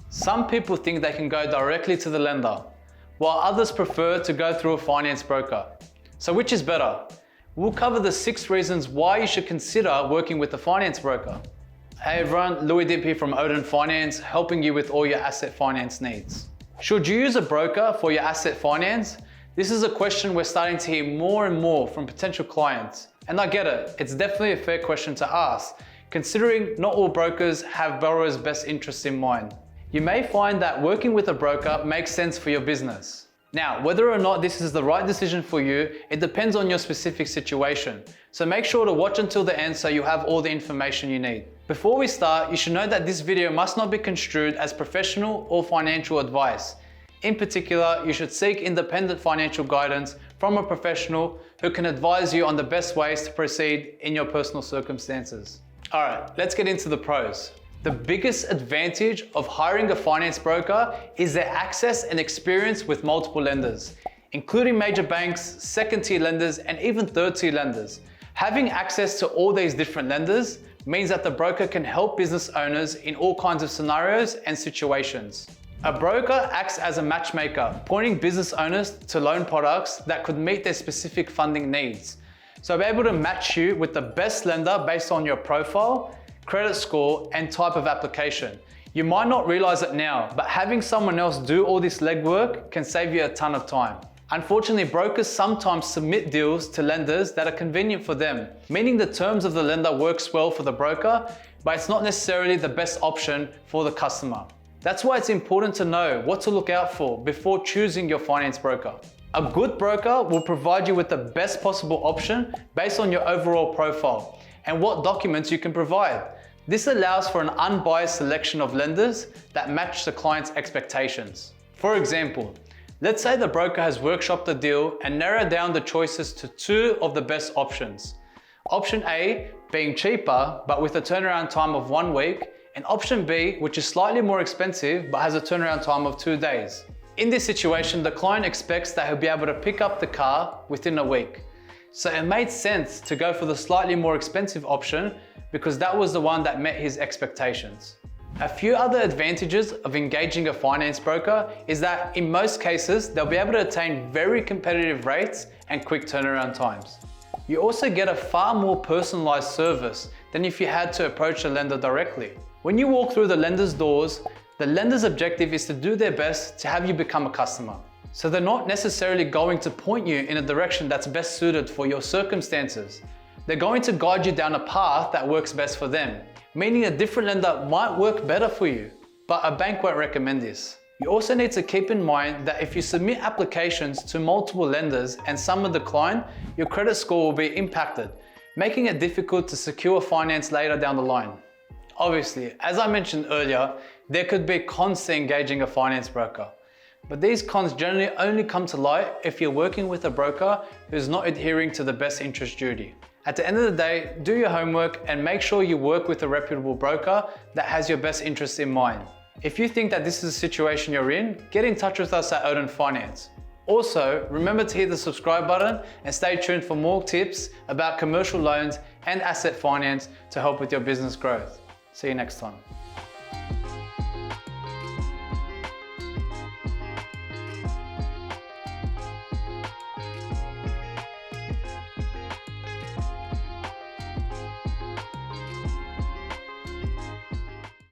Some people think they can go directly to the lender, while others prefer to go through a finance broker. So which is better? We'll cover the 6 reasons why you should consider working with a finance broker. Hey everyone, Louis Dip here from Odin Finance, helping you with all your asset finance needs. Should you use a broker for your asset finance? This is a question we're starting to hear more and more from potential clients. And I get it, it's definitely a fair question to ask, considering not all brokers have borrowers' best interests in mind. You may find that working with a broker makes sense for your business. Now, whether or not this is the right decision for you, it depends on your specific situation. So make sure to watch until the end so you have all the information you need. Before we start, you should know that this video must not be construed as professional or financial advice. In particular, you should seek independent financial guidance from a professional who can advise you on the best ways to proceed in your personal circumstances. All right, let's get into the pros. The biggest advantage of hiring a finance broker is their access and experience with multiple lenders, including major banks, second-tier lenders, and even third-tier lenders. Having access to all these different lenders means that the broker can help business owners in all kinds of scenarios and situations. A broker acts as a matchmaker, pointing business owners to loan products that could meet their specific funding needs. So be able to match you with the best lender based on your profile, credit score, and type of application. You might not realize it now, but having someone else do all this legwork can save you a ton of time. Unfortunately, brokers sometimes submit deals to lenders that are convenient for them, meaning the terms of the lender works well for the broker, but it's not necessarily the best option for the customer. That's why it's important to know what to look out for before choosing your finance broker. A good broker will provide you with the best possible option based on your overall profile and what documents you can provide. This allows for an unbiased selection of lenders that match the client's expectations. For example, let's say the broker has workshopped the deal and narrowed down the choices to 2 of the best options. Option A being cheaper but with a turnaround time of 1 week, and option B, which is slightly more expensive but has a turnaround time of 2 days. In this situation, the client expects that he'll be able to pick up the car within a week. So it made sense to go for the slightly more expensive option because that was the one that met his expectations. A few other advantages of engaging a finance broker is that in most cases, they'll be able to attain very competitive rates and quick turnaround times. You also get a far more personalized service than if you had to approach a lender directly. When you walk through the lender's doors, the lender's objective is to do their best to have you become a customer. So they're not necessarily going to point you in a direction that's best suited for your circumstances. They're going to guide you down a path that works best for them, meaning a different lender might work better for you, but a bank won't recommend this. You also need to keep in mind that if you submit applications to multiple lenders and some are declined, your credit score will be impacted, making it difficult to secure finance later down the line. Obviously, as I mentioned earlier, there could be cons to engaging a finance broker. But these cons generally only come to light if you're working with a broker who's not adhering to the best interest duty. At the end of the day, do your homework and make sure you work with a reputable broker that has your best interests in mind. If you think that this is a situation you're in, get in touch with us at Odin Finance. Also, remember to hit the subscribe button and stay tuned for more tips about commercial loans and asset finance to help with your business growth. See you next time.